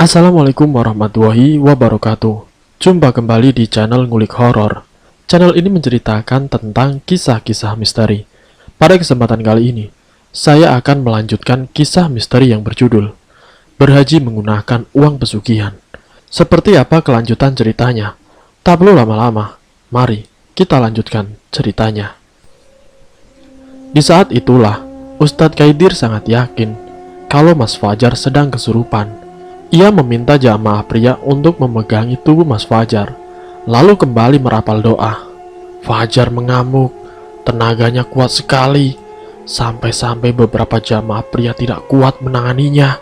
Assalamualaikum warahmatullahi wabarakatuh. Jumpa kembali di channel Ngulik Horor. Channel ini menceritakan tentang kisah-kisah misteri. Pada kesempatan kali ini, saya akan melanjutkan kisah misteri yang berjudul Berhaji Menggunakan Uang Pesugihan. Seperti apa kelanjutan ceritanya? Tak perlu lama-lama, mari kita lanjutkan ceritanya. Di saat itulah, Ustadz Kaidir sangat yakin kalau Mas Fajar sedang kesurupan. Ia meminta jamaah pria untuk memegangi tubuh Mas Fajar, lalu kembali merapal doa. Fajar mengamuk, tenaganya kuat sekali, sampai-sampai beberapa jamaah pria tidak kuat menanganinya,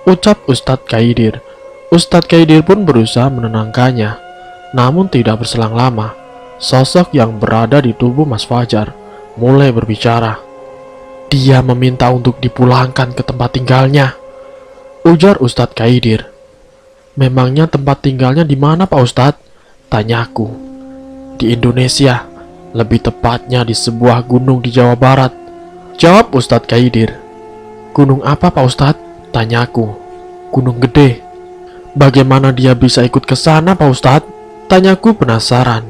ucap Ustadz Kaidir. Ustadz Kaidir pun berusaha menenangkannya, namun tidak berselang lama, sosok yang berada di tubuh Mas Fajar mulai berbicara. Dia meminta untuk dipulangkan ke tempat tinggalnya, ujar Ustadz Kaidir. Memangnya tempat tinggalnya di mana, Pak Ustadz? Tanyaku. Di Indonesia, lebih tepatnya di sebuah gunung di Jawa Barat, jawab Ustadz Kaidir. Gunung apa, Pak Ustadz? Tanyaku. Gunung Gede. Bagaimana dia bisa ikut ke sana, Pak Ustadz? Tanyaku penasaran.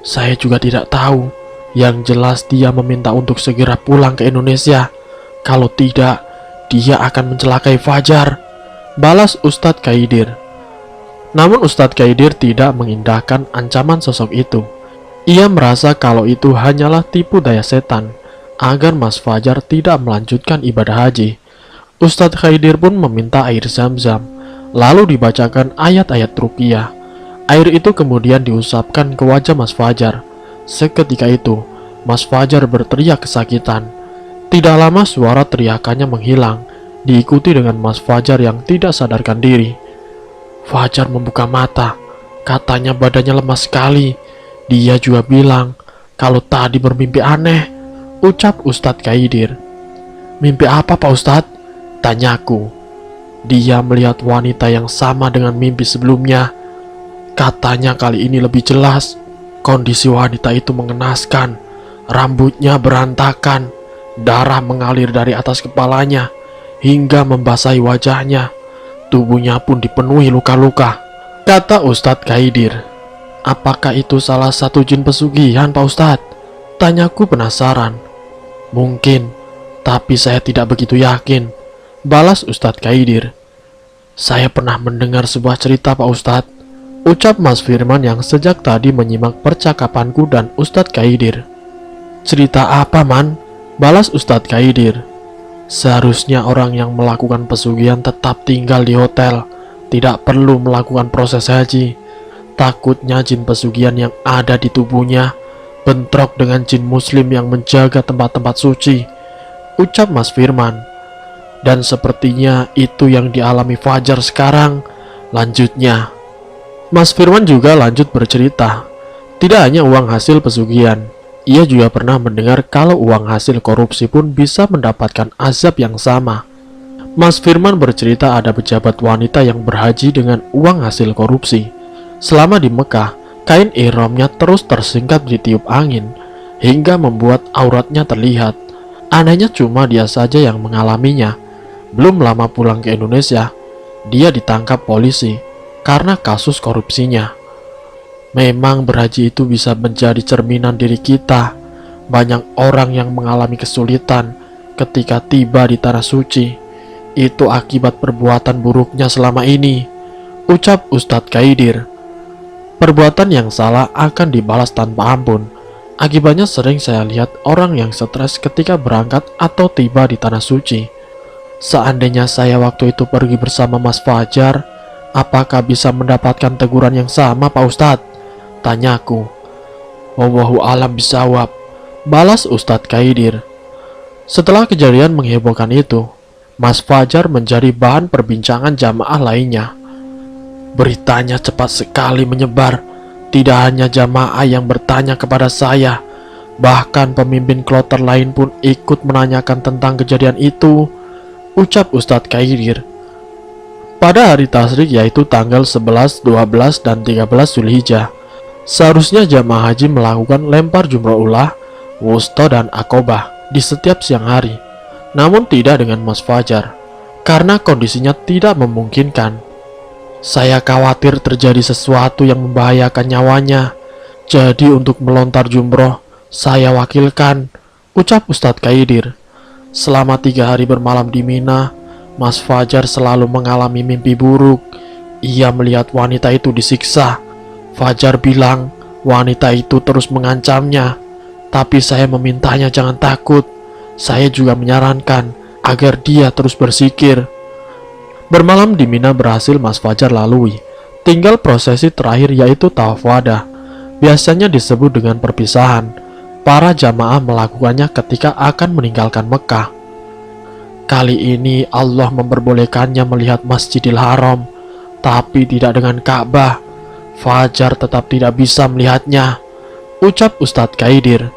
Saya juga tidak tahu. Yang jelas dia meminta untuk segera pulang ke Indonesia. Kalau tidak, dia akan mencelakai Fajar, balas Ustadz Kaidir. Namun Ustadz Kaidir tidak mengindahkan ancaman sosok itu. Ia merasa kalau itu hanyalah tipu daya setan agar Mas Fajar tidak melanjutkan ibadah haji. Ustadz Kaidir pun meminta air zam-zam, lalu dibacakan ayat-ayat ruqyah. Air itu kemudian diusapkan ke wajah Mas Fajar. Seketika itu, Mas Fajar berteriak kesakitan. Tidak lama suara teriakannya menghilang, diikuti dengan Mas Fajar yang tidak sadarkan diri. Fajar membuka mata, katanya badannya lemas sekali. Dia juga bilang kalau tadi bermimpi aneh, ucap Ustadz Kaidir. Mimpi apa, Pak Ustadz? Tanyaku. Dia melihat wanita yang sama dengan mimpi sebelumnya. Katanya kali ini lebih jelas. Kondisi wanita itu mengenaskan, rambutnya berantakan, darah mengalir dari atas kepalanya hingga membasahi wajahnya. Tubuhnya pun dipenuhi luka-luka, kata Ustadz Kaidir. Apakah itu salah satu jin pesugihan, Pak Ustadz? Tanyaku penasaran. Mungkin, tapi saya tidak begitu yakin, balas Ustadz Kaidir. Saya pernah mendengar sebuah cerita, Pak Ustadz, ucap Mas Firman yang sejak tadi menyimak percakapanku dan Ustadz Kaidir. Cerita apa, Man? Balas Ustadz Kaidir. Seharusnya orang yang melakukan pesugihan tetap tinggal di hotel, tidak perlu melakukan proses haji. Takutnya jin pesugihan yang ada di tubuhnya bentrok dengan jin muslim yang menjaga tempat-tempat suci, ucap Mas Firman. Dan sepertinya itu yang dialami Fajar sekarang, lanjutnya. Mas Firman juga lanjut bercerita. Tidak hanya uang hasil pesugihan, ia juga pernah mendengar kalau uang hasil korupsi pun bisa mendapatkan azab yang sama. Mas Firman bercerita ada pejabat wanita yang berhaji dengan uang hasil korupsi. Selama di Mekah, kain ihramnya terus tersingkap ditiup angin hingga membuat auratnya terlihat. Anehnya cuma dia saja yang mengalaminya. Belum lama pulang ke Indonesia, dia ditangkap polisi karena kasus korupsinya. Memang berhaji itu bisa menjadi cerminan diri kita. Banyak orang yang mengalami kesulitan ketika tiba di tanah suci. Itu akibat perbuatan buruknya selama ini, ucap Ustadz Kaidir. Perbuatan yang salah akan dibalas tanpa ampun. Akibatnya sering saya lihat orang yang stres ketika berangkat atau tiba di tanah suci. Seandainya saya waktu itu pergi bersama Mas Fajar, apakah bisa mendapatkan teguran yang sama, Pak Ustadz? Tanyaku. Wallahu alam bisawab, balas Ustadz Kaidir. Setelah kejadian menghebohkan itu, Mas Fajar menjadi bahan perbincangan jamaah lainnya. Beritanya cepat sekali menyebar. Tidak hanya jamaah yang bertanya kepada saya, bahkan pemimpin kloter lain pun ikut menanyakan tentang kejadian itu, ucap Ustadz Kaidir. Pada hari tasyrik yaitu tanggal 11, 12, dan 13 Zulhijjah, seharusnya jamaah haji melakukan lempar jumroh, wusta, dan akobah di setiap siang hari. Namun tidak dengan Mas Fajar, karena kondisinya tidak memungkinkan. Saya khawatir terjadi sesuatu yang membahayakan nyawanya. Jadi untuk melontar jumroh, saya wakilkan, ucap Ustadz Kaidir. Selama 3 hari bermalam di Mina, Mas Fajar selalu mengalami mimpi buruk. Ia melihat wanita itu disiksa. Fajar bilang wanita itu terus mengancamnya. Tapi saya memintanya jangan takut. Saya juga menyarankan agar dia terus bersikir. Bermalam di Mina berhasil Mas Fajar lalui. Tinggal prosesi terakhir yaitu tawaf wadah. Biasanya disebut dengan perpisahan. Para jamaah melakukannya ketika akan meninggalkan Mekah. Kali ini Allah memperbolehkannya melihat Masjidil Haram, tapi tidak dengan Ka'bah. Fajar tetap tidak bisa melihatnya, ucap Ustadz Kaidir.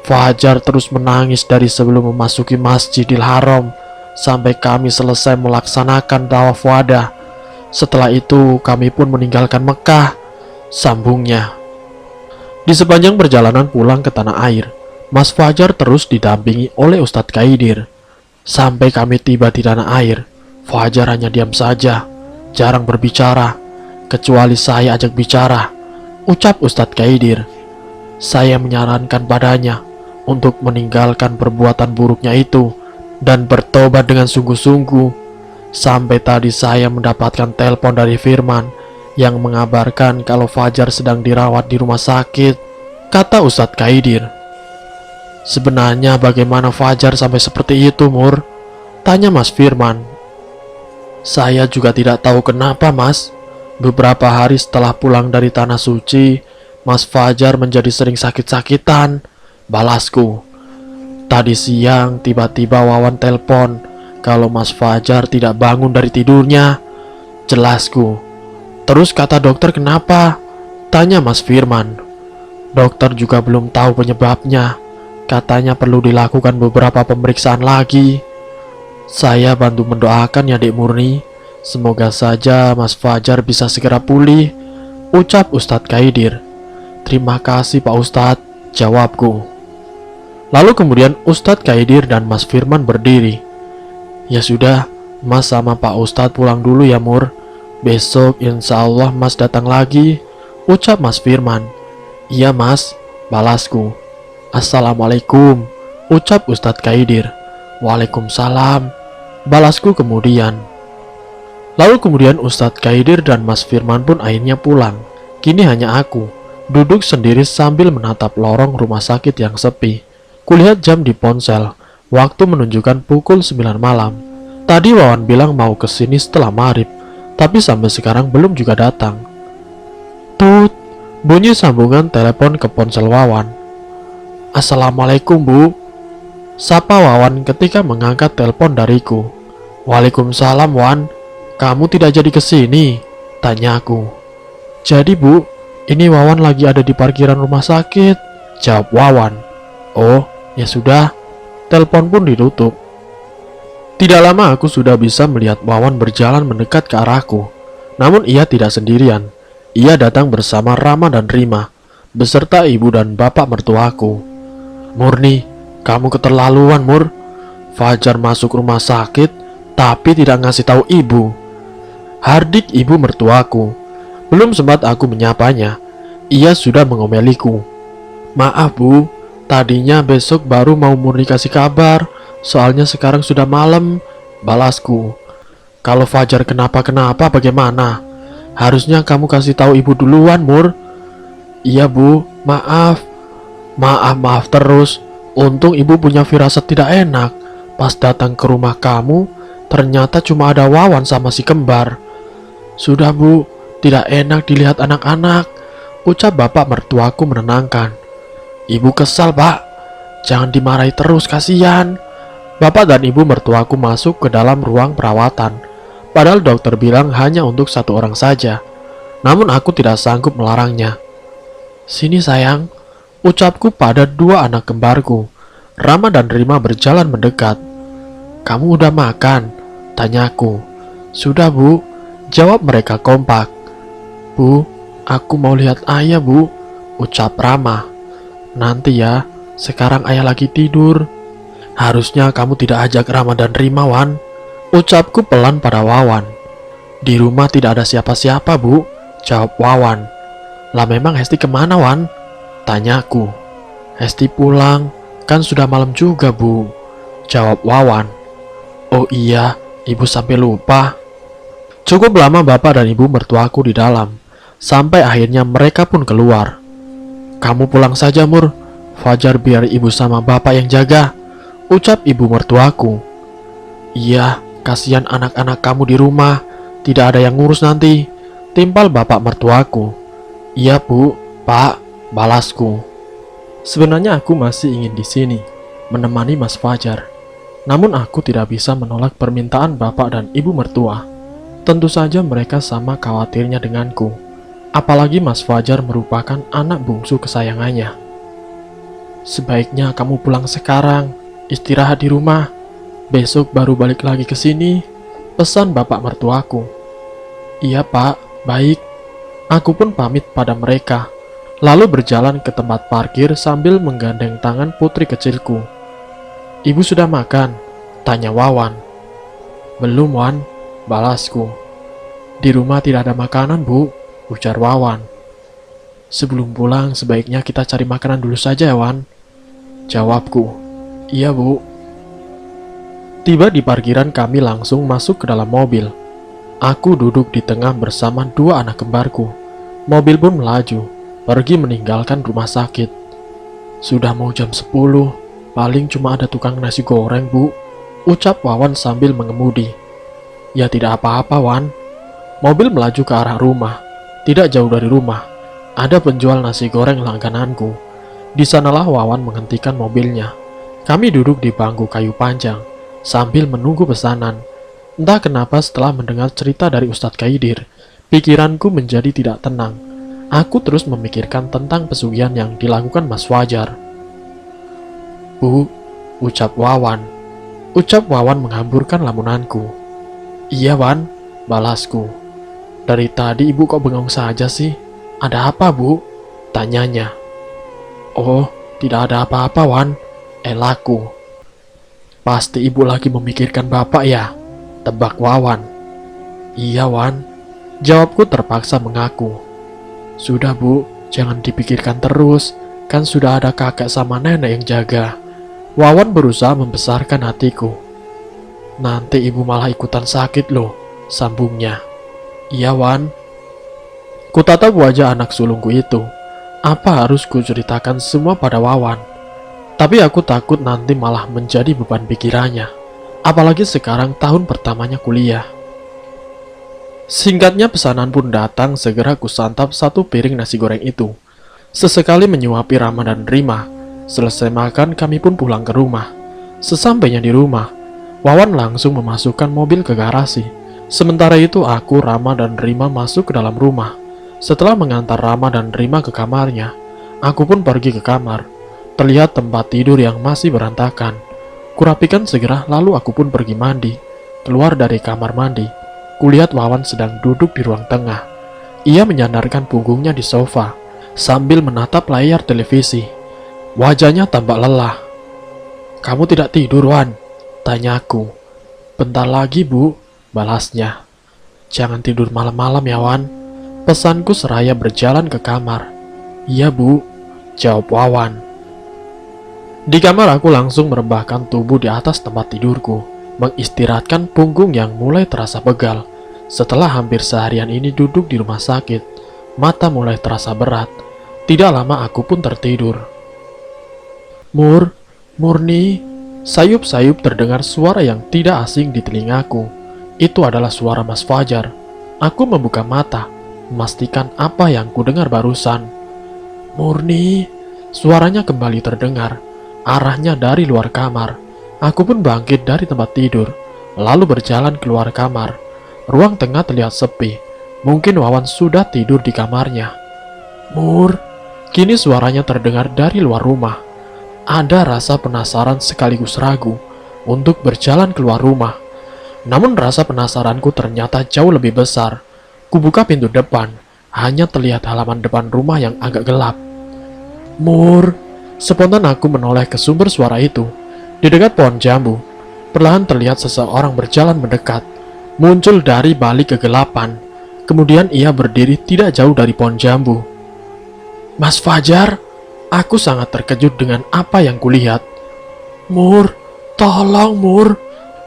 Fajar terus menangis dari sebelum memasuki Masjidil Haram sampai kami selesai melaksanakan tawaf wadah. Setelah itu kami pun meninggalkan Mekah, sambungnya. Di sepanjang perjalanan pulang ke tanah air, Mas Fajar terus didampingi oleh Ustadz Kaidir. Sampai kami tiba di tanah air, Fajar hanya diam saja, jarang berbicara, kecuali saya ajak bicara, ucap Ustadz Kaidir. Saya menyarankan padanya untuk meninggalkan perbuatan buruknya itu dan bertobat dengan sungguh-sungguh. Sampai tadi saya mendapatkan telepon dari Firman yang mengabarkan kalau Fajar sedang dirawat di rumah sakit, kata Ustadz Kaidir. Sebenarnya bagaimana Fajar sampai seperti itu, Mur? Tanya Mas Firman. Saya juga tidak tahu kenapa, Mas. Beberapa hari setelah pulang dari Tanah Suci, Mas Fajar menjadi sering sakit-sakitan, balasku. Tadi siang tiba-tiba Wawan telepon kalau Mas Fajar tidak bangun dari tidurnya, jelasku. Terus kata dokter kenapa? Tanya Mas Firman. Dokter juga belum tahu penyebabnya. Katanya perlu dilakukan beberapa pemeriksaan lagi. Saya bantu mendoakan ya Dek Murni. Semoga saja Mas Fajar bisa segera pulih, ucap Ustadz Kaidir. Terima kasih Pak Ustadz, jawabku. Lalu kemudian Ustadz Kaidir dan Mas Firman berdiri. Ya sudah, Mas sama Pak Ustadz pulang dulu ya Mur. Besok insya Allah Mas datang lagi, ucap Mas Firman. Iya Mas, balasku. Assalamualaikum, ucap Ustadz Kaidir. Waalaikumsalam, balasku kemudian. Lalu kemudian Ustadz Kaidir dan Mas Firman pun akhirnya pulang. Kini hanya aku, duduk sendiri sambil menatap lorong rumah sakit yang sepi. Kulihat jam di ponsel, waktu menunjukkan pukul 9 malam. Tadi Wawan bilang mau kesini setelah maghrib, tapi sampai sekarang belum juga datang. Tut, bunyi sambungan telepon ke ponsel Wawan. Assalamualaikum Bu, sapa Wawan ketika mengangkat telepon dariku. Waalaikumsalam Wan, kamu tidak jadi kesini? Tanyaku. Jadi Bu, ini Wawan lagi ada di parkiran rumah sakit, jawab Wawan. Oh, ya sudah. Telepon pun ditutup. Tidak lama aku sudah bisa melihat Wawan berjalan mendekat ke arahku. Namun ia tidak sendirian. Ia datang bersama Rama dan Rima, beserta ibu dan bapak mertuaku. Murni, kamu keterlaluan Mur. Fajar masuk rumah sakit, tapi tidak ngasih tahu ibu. Hardik ibu mertuaku. Belum sempat aku menyapanya, ia sudah mengomeliku. Maaf Bu, tadinya besok baru mau Murni kasih kabar, soalnya sekarang sudah malam, balasku. Kalau Fajar kenapa-kenapa bagaimana? Harusnya kamu kasih tahu ibu duluan, Mur. Iya Bu, maaf. Maaf terus. Untung ibu punya firasat tidak enak. Pas datang ke rumah kamu, ternyata cuma ada Wawan sama si kembar. Sudah Bu, tidak enak dilihat anak-anak, ucap bapak mertuaku menenangkan. Ibu kesal Pak, jangan dimarahi terus, kasihan. Bapak dan ibu mertuaku masuk ke dalam ruang perawatan. Padahal dokter bilang hanya untuk satu orang saja. Namun aku tidak sanggup melarangnya. Sini sayang, ucapku pada dua anak kembarku. Rama dan Rima berjalan mendekat. Kamu udah makan? Tanyaku. Sudah Bu, jawab mereka kompak. Bu, aku mau lihat ayah Bu, ucap Rama. Nanti ya, sekarang ayah lagi tidur. Harusnya kamu tidak ajak Rama dan Rima Wan, ucapku pelan pada Wawan. Di rumah tidak ada siapa-siapa, Bu, jawab Wawan. Lah memang Hesti kemana, Wan? Tanyaku. Hesti pulang, kan sudah malam juga, Bu, jawab Wawan. Oh iya, ibu sampai lupa. Cukup lama bapak dan ibu mertuaku di dalam, sampai akhirnya mereka pun keluar. Kamu pulang saja, Mur. Fajar biar ibu sama bapak yang jaga, ucap ibu mertuaku. Iya, kasihan anak-anak kamu di rumah, tidak ada yang ngurus nanti, timpal bapak mertuaku. Iya, Bu, Pak, balasku. Sebenarnya aku masih ingin di sini, menemani Mas Fajar. Namun aku tidak bisa menolak permintaan bapak dan ibu mertua. Tentu saja mereka sama khawatirnya denganku. Apalagi Mas Fajar merupakan anak bungsu kesayangannya. Sebaiknya kamu pulang sekarang, istirahat di rumah. Besok baru balik lagi ke sini, pesan bapak mertuaku. Iya, Pak, baik. Aku pun pamit pada mereka, lalu berjalan ke tempat parkir sambil menggandeng tangan putri kecilku. Ibu sudah makan? Tanya Wawan. Belum, Wan, balasku. Di rumah tidak ada makanan, Bu, ujar Wawan. Sebelum pulang sebaiknya kita cari makanan dulu saja ya, Wan, jawabku. Iya, Bu. Tiba di parkiran kami langsung masuk ke dalam mobil. Aku duduk di tengah bersama dua anak kembarku. Mobil pun melaju, pergi meninggalkan rumah sakit. Sudah mau jam 10, paling cuma ada tukang nasi goreng, Bu, ucap Wawan sambil mengemudi. Ya tidak apa-apa, Wan. Mobil melaju ke arah rumah. Tidak jauh dari rumah ada penjual nasi goreng langgananku. Di sanalah Wawan menghentikan mobilnya. Kami duduk di bangku kayu panjang sambil menunggu pesanan. Entah kenapa setelah mendengar cerita dari Ustadz Kaidir, pikiranku menjadi tidak tenang. Aku terus memikirkan tentang pesugihan yang dilakukan Mas Fajar. Bu, ucap Wawan. Ucap Wawan menghamburkan lamunanku. Iya, Wan, balasku. Dari tadi ibu kok bengong saja sih? Ada apa, Bu? Tanyanya. Oh, tidak ada apa-apa, Wan, elakku. Pasti ibu lagi memikirkan bapak ya? Tebak Wawan. Iya, Wan, jawabku terpaksa mengaku. Sudah, Bu, jangan dipikirkan terus, kan sudah ada kakek sama nenek yang jaga. Wawan berusaha membesarkan hatiku. Nanti ibu malah ikutan sakit loh, sambungnya. Iya, Wan. Kutatap wajah anak sulungku itu. Apa harus kuceritakan semua pada Wawan? Tapi aku takut nanti malah menjadi beban pikirannya. Apalagi sekarang tahun pertamanya kuliah. Singkatnya pesanan pun datang, segera kusantap satu piring nasi goreng itu. Sesekali menyuapi Rama dan Rima. Selesai makan kami pun pulang ke rumah. Sesampainya di rumah, Wawan langsung memasukkan mobil ke garasi. Sementara itu aku, Rama dan Rima masuk ke dalam rumah. Setelah mengantar Rama dan Rima ke kamarnya, aku pun pergi ke kamar. Terlihat tempat tidur yang masih berantakan. Kurapikan segera lalu aku pun pergi mandi. Keluar dari kamar mandi, kulihat Wawan sedang duduk di ruang tengah. Ia menyandarkan punggungnya di sofa sambil menatap layar televisi. Wajahnya tampak lelah. Kamu tidak tidur, Wan? Tanyaku. Bentar lagi, Bu, balasnya. Jangan tidur malam-malam ya, Wan, pesanku seraya berjalan ke kamar. Iya, Bu, jawab Wawan. Di kamar aku langsung merebahkan tubuh di atas tempat tidurku, mengistirahatkan punggung yang mulai terasa pegal. Setelah hampir seharian ini duduk di rumah sakit, mata mulai terasa berat. Tidak lama aku pun tertidur. Murni, sayup-sayup terdengar suara yang tidak asing di telingaku. Itu adalah suara Mas Fajar. Aku membuka mata, memastikan apa yang kudengar barusan. Murni, suaranya kembali terdengar. Arahnya dari luar kamar. Aku pun bangkit dari tempat tidur, lalu berjalan keluar kamar. Ruang tengah terlihat sepi. Mungkin Wawan sudah tidur di kamarnya. Mur, kini suaranya terdengar dari luar rumah. Ada rasa penasaran sekaligus ragu untuk berjalan keluar rumah. Namun rasa penasaranku ternyata jauh lebih besar. Kubuka pintu depan, hanya terlihat halaman depan rumah yang agak gelap. Mur, spontan aku menoleh ke sumber suara itu. Di dekat pohon jambu, perlahan terlihat seseorang berjalan mendekat. muncul dari balik kegelapan. Kemudian ia berdiri tidak jauh dari pohon jambu. "Mas Fajar," aku sangat terkejut dengan apa yang kulihat. "Mur, tolong Mur,"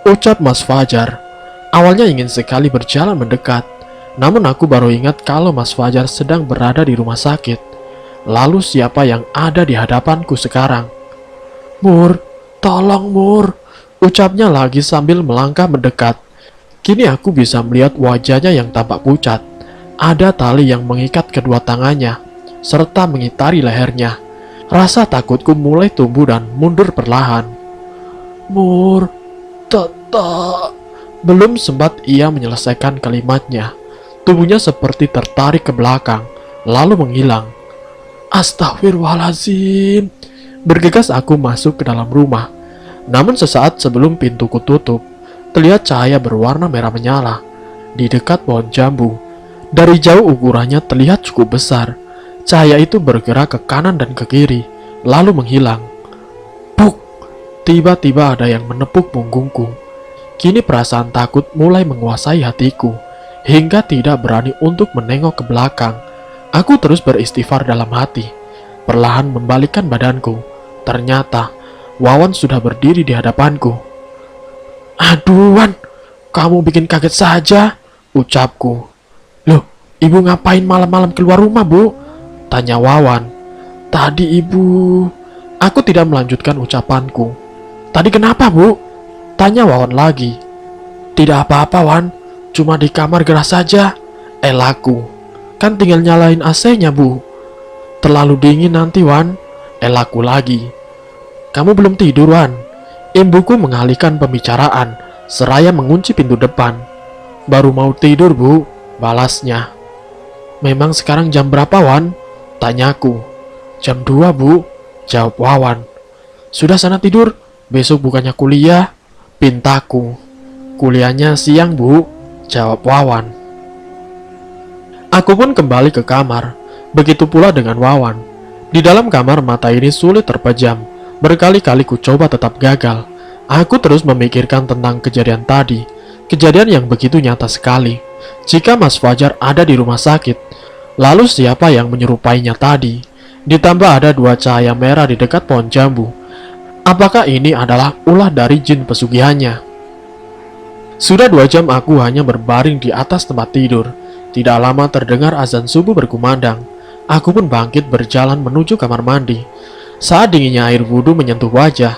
ucap Mas Fajar. Awalnya ingin sekali berjalan mendekat, namun aku baru ingat kalau Mas Fajar sedang berada di rumah sakit. Lalu siapa yang ada di hadapanku sekarang? "Mur, tolong Mur," ucapnya lagi sambil melangkah mendekat. Kini aku bisa melihat wajahnya yang tampak pucat. Ada tali yang mengikat kedua tangannya, serta mengitari lehernya. Rasa takutku mulai tumbuh dan mundur perlahan. "Mur, tetap." Belum sempat ia menyelesaikan kalimatnya, tubuhnya seperti tertarik ke belakang, lalu menghilang. "Astagfirullahaladzim." Bergegas aku masuk ke dalam rumah. Namun sesaat sebelum pintuku tutup, terlihat cahaya berwarna merah menyala di dekat pohon jambu. Dari jauh ukurannya terlihat cukup besar. Cahaya itu bergerak ke kanan dan ke kiri, lalu menghilang. Buk! Tiba-tiba ada yang menepuk punggungku. Kini perasaan takut mulai menguasai hatiku, hingga tidak berani untuk menengok ke belakang. Aku terus beristighfar dalam hati, perlahan membalikkan badanku. Ternyata Wawan sudah berdiri di hadapanku. "Aduh Wan, kamu bikin kaget saja," ucapku. "Loh, ibu ngapain malam-malam keluar rumah, Bu?" tanya Wawan. "Tadi ibu..." Aku tidak melanjutkan ucapanku. "Tadi kenapa, Bu?" tanya Wawan lagi. "Tidak apa-apa Wan, cuma di kamar gerah saja," elakku. "Kan tinggal nyalain AC-nya, Bu." "Terlalu dingin nanti Wan," elakku lagi. "Kamu belum tidur Wan?" Ibuku mengalihkan pembicaraan, seraya mengunci pintu depan. "Baru mau tidur Bu," balasnya. "Memang sekarang jam berapa Wan?" tanyaku. "Jam 2 Bu," jawab Wawan. "Sudah sana tidur, besok bukannya kuliah," pintaku. "Kuliahnya siang Bu," jawab Wawan. Aku pun kembali ke kamar. Begitu pula dengan Wawan. Di dalam kamar mata ini sulit terpejam. Berkali-kali ku coba tetap gagal. Aku terus memikirkan tentang kejadian tadi. Kejadian yang begitu nyata sekali. Jika Mas Fajar ada di rumah sakit, lalu siapa yang menyerupainya tadi? Ditambah ada dua cahaya merah di dekat pohon jambu. Apakah ini adalah ulah dari jin pesugihannya? Sudah 2 jam aku hanya berbaring di atas tempat tidur. Tidak lama terdengar azan subuh berkumandang. Aku pun bangkit berjalan menuju kamar mandi. Saat dinginnya air wudhu menyentuh wajah,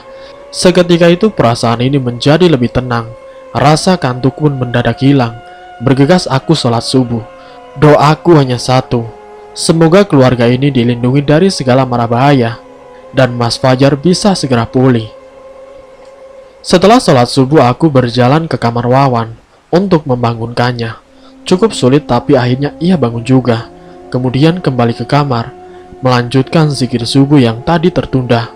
seketika itu perasaan ini menjadi lebih tenang. Rasa kantuk pun mendadak hilang. Bergegas aku sholat subuh. Doaku hanya satu, semoga keluarga ini dilindungi dari segala mara bahaya, dan Mas Fajar bisa segera pulih. Setelah sholat subuh aku berjalan ke kamar Wawan untuk membangunkannya. Cukup sulit tapi akhirnya ia bangun juga. Kemudian kembali ke kamar, melanjutkan zikir subuh yang tadi tertunda.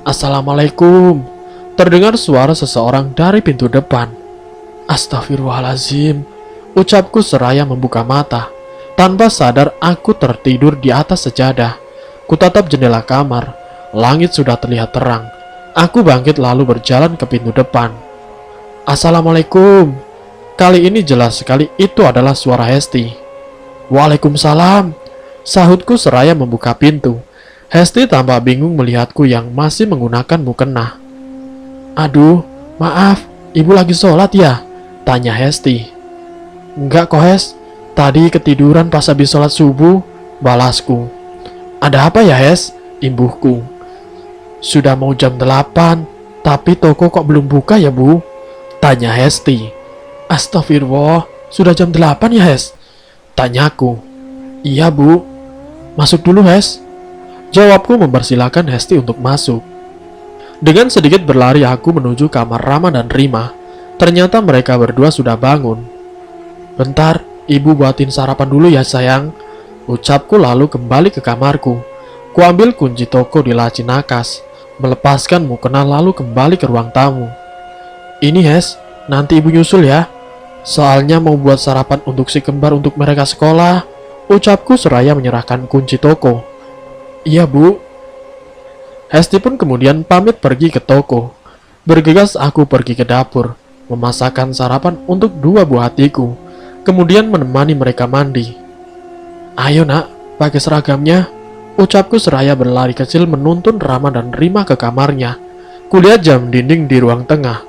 "Assalamualaikum," terdengar suara seseorang dari pintu depan. "Astagfirullahaladzim," ucapku seraya membuka mata. Tanpa sadar aku tertidur di atas sejadah. Kutatap jendela kamar, langit sudah terlihat terang. Aku bangkit lalu berjalan ke pintu depan. "Assalamualaikum." Kali ini jelas sekali itu adalah suara Hesti. "Waalaikumsalam," sahutku seraya membuka pintu. Hesti tampak bingung melihatku yang masih menggunakan mukena. "Aduh, maaf, ibu lagi sholat ya?" tanya Hesti. "Enggak kok Hes, tadi ketiduran pas habis sholat subuh," balasku. "Ada apa ya Hes?" imbuhku. "Sudah mau jam 8, tapi toko kok belum buka ya Bu?" tanya Hesti. "Astagfirullah, sudah jam 8 ya Hes?" tanyaku. "Iya Bu." "Masuk dulu Hes," jawabku mempersilahkan Hesti untuk masuk. Dengan sedikit berlari aku menuju kamar Rama dan Rima. Ternyata mereka berdua sudah bangun. "Bentar, ibu buatin sarapan dulu ya sayang," ucapku lalu kembali ke kamarku. Kuambil kunci toko di laci nakas, melepaskan mukena lalu kembali ke ruang tamu. "Ini Hes, nanti ibu nyusul ya. Soalnya mau buat sarapan untuk si kembar untuk mereka sekolah," ucapku seraya menyerahkan kunci toko. "Iya Bu." Hesti pun kemudian pamit pergi ke toko. Bergegas aku pergi ke dapur. memasakkan sarapan untuk dua buah hatiku, kemudian menemani mereka mandi. "Ayo nak, pakai seragamnya," ucapku seraya berlari kecil menuntun Rama dan Rima ke kamarnya. Kulihat jam dinding di ruang tengah.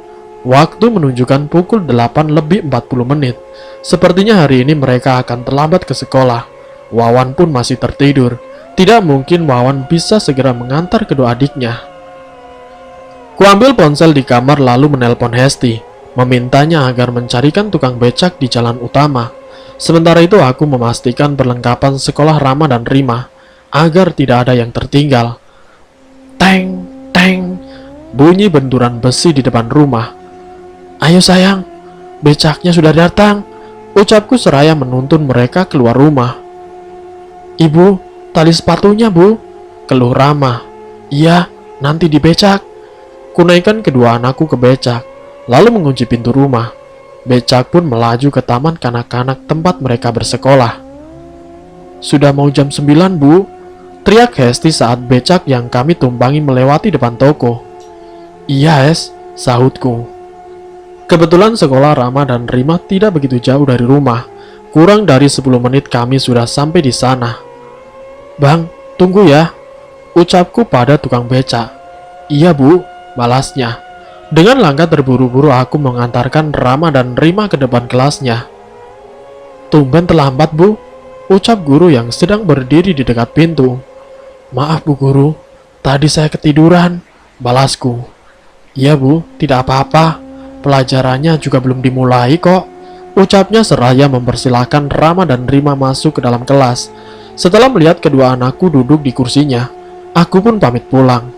Waktu menunjukkan pukul 8 lebih 40 menit. Sepertinya hari ini mereka akan terlambat ke sekolah. Wawan pun masih tertidur. Tidak mungkin Wawan bisa segera mengantar kedua adiknya. Kuambil ponsel di kamar lalu menelpon Hesti, memintanya agar mencarikan tukang becak di jalan utama. Sementara itu aku memastikan perlengkapan sekolah Rama dan Rima, agar tidak ada yang tertinggal. Teng, teng, bunyi benturan besi di depan rumah. "Ayo sayang, becaknya sudah datang," ucapku seraya menuntun mereka keluar rumah. "Ibu, tali sepatunya bu," keluh Rama. "Iya, nanti di becak." Kunaikkan kedua anakku ke becak, lalu mengunci pintu rumah. Becak pun melaju ke taman kanak-kanak tempat mereka bersekolah. "Sudah mau jam 9 bu," teriak Hesti saat becak yang kami tumpangi melewati depan toko. "Iya es," sahutku. Kebetulan sekolah Rama dan Rima tidak begitu jauh dari rumah. Kurang dari 10 menit kami sudah sampai di sana. "Bang, tunggu ya," ucapku pada tukang becak. "Iya bu," balasnya. Dengan langkah terburu-buru aku mengantarkan Rama dan Rima ke depan kelasnya. "Tumben terlambat bu," ucap guru yang sedang berdiri di dekat pintu. "Maaf bu guru, tadi saya ketiduran," balasku. "Iya bu, tidak apa-apa, pelajarannya juga belum dimulai kok," ucapnya seraya mempersilahkan Rama dan Rima masuk ke dalam kelas. Setelah melihat kedua anakku duduk di kursinya, aku pun pamit pulang.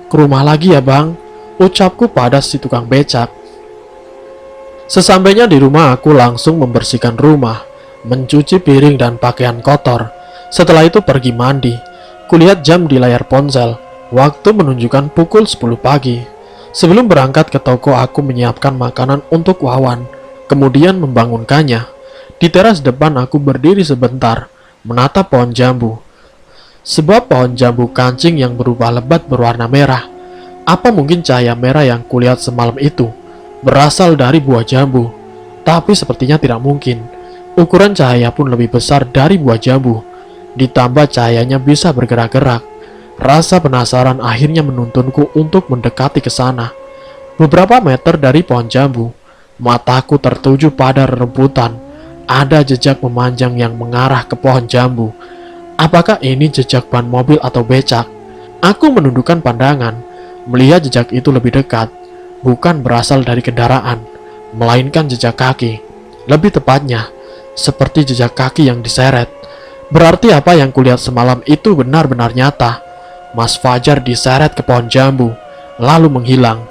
"Ke rumah lagi ya bang," ucapku pada si tukang becak. Sesampainya di rumah aku langsung membersihkan rumah, mencuci piring dan pakaian kotor. Setelah itu pergi mandi. Kulihat jam di layar ponsel, waktu menunjukkan pukul 10 pagi. Sebelum berangkat ke toko aku menyiapkan makanan untuk Wawan, kemudian membangunkannya. Di teras depan aku berdiri sebentar, menatap pohon jambu. Sebuah pohon jambu kancing yang berubah lebat berwarna merah. Apa mungkin cahaya merah yang kulihat semalam itu berasal dari buah jambu? Tapi sepertinya tidak mungkin. Ukuran cahaya pun lebih besar dari buah jambu. Ditambah cahayanya bisa bergerak-gerak. Rasa penasaran akhirnya menuntunku untuk mendekati ke sana. Beberapa meter dari pohon jambu, mataku tertuju pada rerumputan. Ada jejak memanjang yang mengarah ke pohon jambu. Apakah ini jejak ban mobil atau becak? Aku menundukkan pandangan, melihat jejak itu lebih dekat. Bukan berasal dari kendaraan, melainkan jejak kaki. Lebih tepatnya, seperti jejak kaki yang diseret. Berarti apa yang kulihat semalam itu benar-benar nyata. Mas Fajar diseret ke pohon jambu, lalu menghilang.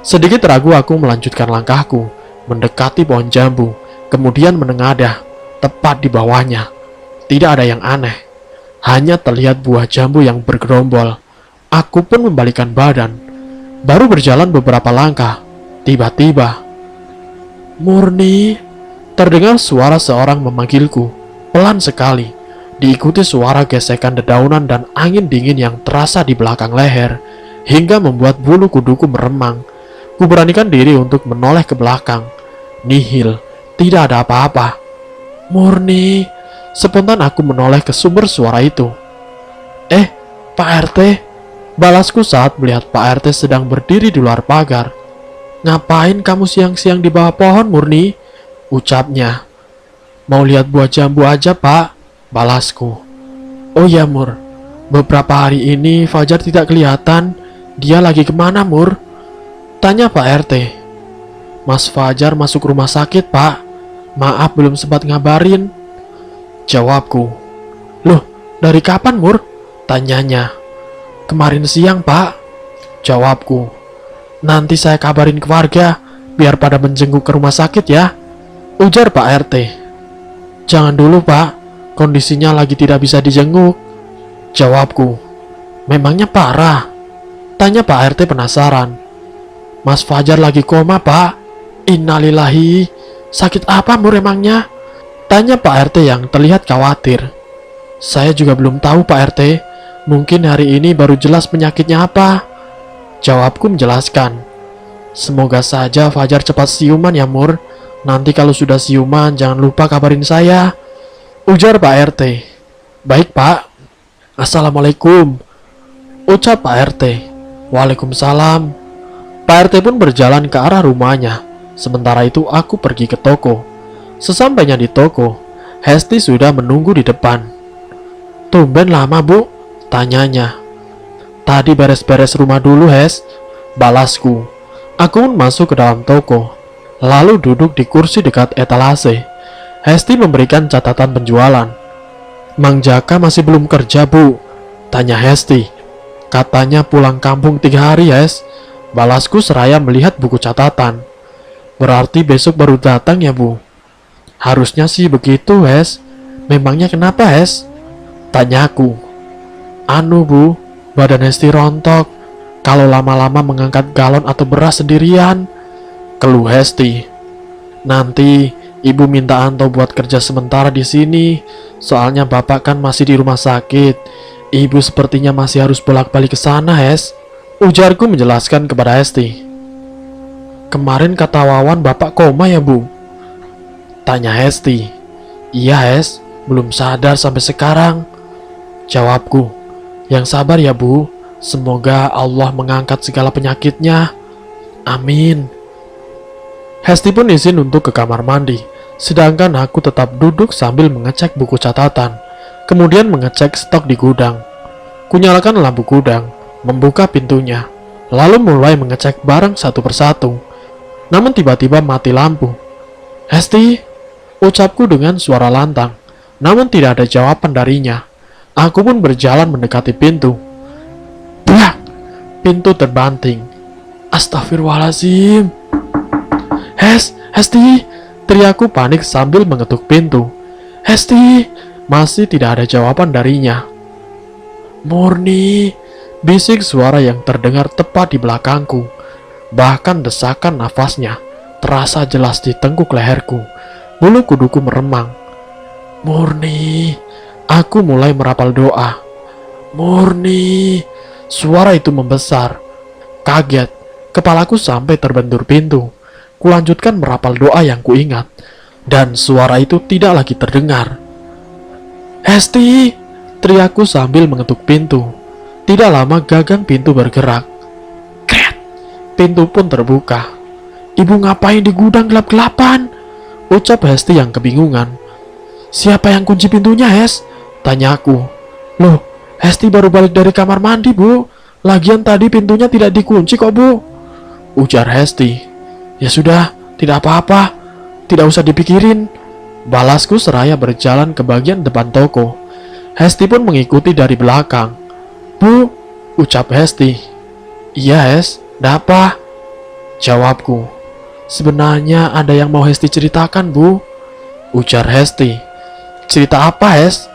Sedikit ragu aku melanjutkan langkahku, mendekati pohon jambu, kemudian menengadah, tepat di bawahnya. Tidak ada yang aneh. Hanya terlihat buah jambu yang bergerombol. Aku pun membalikkan badan. Baru berjalan beberapa langkah, tiba-tiba, "Murni!" terdengar suara seorang memanggilku, pelan sekali, diikuti suara gesekan dedaunan dan angin dingin yang terasa di belakang leher, hingga membuat bulu kuduku meremang. Kuberanikan diri untuk menoleh ke belakang. Nihil, tidak ada apa-apa. "Murni!" Spontan aku menoleh ke sumber suara itu. Pak RT," balasku saat melihat Pak RT sedang berdiri di luar pagar. "Ngapain kamu siang-siang di bawah pohon, Murni?" ucapnya. "Mau lihat buah jambu aja, Pak," balasku. "Oh ya, Mur, beberapa hari ini Fajar tidak kelihatan. Dia lagi kemana, Mur?" tanya Pak RT. "Mas Fajar masuk rumah sakit, Pak. Maaf belum sempat ngabarin," jawabku. "Loh, dari kapan, Mur?" tanyanya. "Kemarin siang, Pak," jawabku. "Nanti saya kabarin ke warga, biar pada menjenguk ke rumah sakit ya," ujar Pak RT. "Jangan dulu, Pak. Kondisinya lagi tidak bisa dijenguk," jawabku. "Memangnya parah?" tanya Pak RT penasaran. "Mas Fajar lagi koma, Pak." "Innalillahi. Sakit apa, Mur, emangnya?" tanya Pak RT yang terlihat khawatir. "Saya juga belum tahu, Pak RT. Mungkin hari ini baru jelas penyakitnya apa," jawabku menjelaskan. Semoga saja Fajar cepat siuman ya Mur. Nanti kalau sudah siuman jangan lupa kabarin saya, ujar Pak RT. Baik Pak. Assalamualaikum, ucap Pak RT. Waalaikumsalam. Pak RT pun berjalan ke arah rumahnya. Sementara itu aku pergi ke toko. Sesampainya di toko, Hesti sudah menunggu di depan. Tumben lama Bu, tanyanya. Tadi beres-beres rumah dulu Hes, balasku. Aku pun masuk ke dalam toko, lalu duduk di kursi dekat etalase. Hesti memberikan catatan penjualan. Mang Jaka masih belum kerja Bu, tanya Hesti. Katanya pulang kampung 3 hari Hes, balasku seraya melihat buku catatan. Berarti besok baru datang ya Bu? Harusnya sih begitu Hes. Memangnya kenapa Hes? Tanyaku. Anu Bu, badan Hesti rontok. Kalau lama-lama mengangkat galon atau beras sendirian, keluh Hesti. Nanti Ibu minta Anto buat kerja sementara di sini. Soalnya Bapak kan masih di rumah sakit. Ibu sepertinya masih harus bolak-balik ke sana, Hes. Ujarku menjelaskan kepada Hesti. Kemarin kata Wawan Bapak koma ya, Bu? Tanya Hesti. Iya, Hes. Belum sadar sampai sekarang. Jawabku. Yang sabar ya, Bu. Semoga Allah mengangkat segala penyakitnya. Amin. Hesti pun izin untuk ke kamar mandi, sedangkan aku tetap duduk sambil mengecek buku catatan, kemudian mengecek stok di gudang. Kunyalakan lampu gudang, membuka pintunya, lalu mulai mengecek barang satu persatu. Namun tiba-tiba mati lampu. Hesti, ucapku dengan suara lantang, namun tidak ada jawaban darinya. Aku pun berjalan mendekati pintu. Bah! Pintu terbanting. Astagfirullahaladzim. Hesti! Teriakku panik sambil mengetuk pintu. Hesti! Masih tidak ada jawaban darinya. Murni! Bisik suara yang terdengar tepat di belakangku. Bahkan desakan nafasnya terasa jelas di tengkuk leherku. Bulu kuduku meremang. Murni! Aku mulai merapal doa. Murni! Suara itu membesar. Kaget, kepalaku sampai terbentur pintu. Kulanjutkan merapal doa yang kuingat, dan suara itu tidak lagi terdengar. Hesti! Teriakku sambil mengetuk pintu. Tidak lama gagang pintu bergerak. Kret! Pintu pun terbuka. Ibu ngapain di gudang gelap-gelapan? Ucap Hesti yang kebingungan. Siapa yang kunci pintunya, Hes? Tanyaku. Loh, Hesti baru balik dari kamar mandi, Bu. Lagian tadi pintunya tidak dikunci kok, Bu. Ujar Hesti. Ya sudah, tidak apa-apa. Tidak usah dipikirin. Balasku seraya berjalan ke bagian depan toko. Hesti pun mengikuti dari belakang. Bu, ucap Hesti. Iya, Hes. Ada apa? Jawabku. Sebenarnya ada yang mau Hesti ceritakan, Bu. Ujar Hesti. Cerita apa, Hes?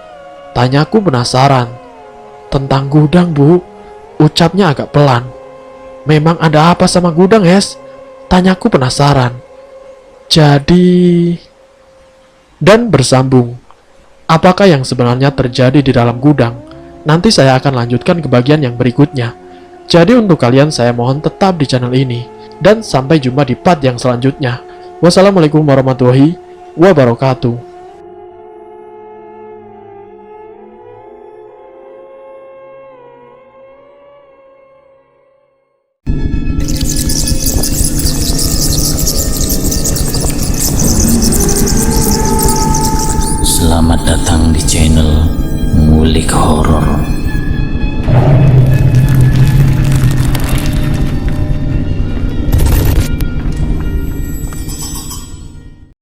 Tanyaku penasaran. Tentang gudang, Bu. Ucapnya agak pelan. Memang ada apa sama gudang, Hes? Tanyaku penasaran. Jadi... Dan bersambung. Apakah yang sebenarnya terjadi di dalam gudang? Nanti saya akan lanjutkan ke bagian yang berikutnya. Jadi untuk kalian saya mohon tetap di channel ini. Dan sampai jumpa di part yang selanjutnya. Wassalamualaikum warahmatullahi wabarakatuh. Selamat datang di channel Ngulik Horor.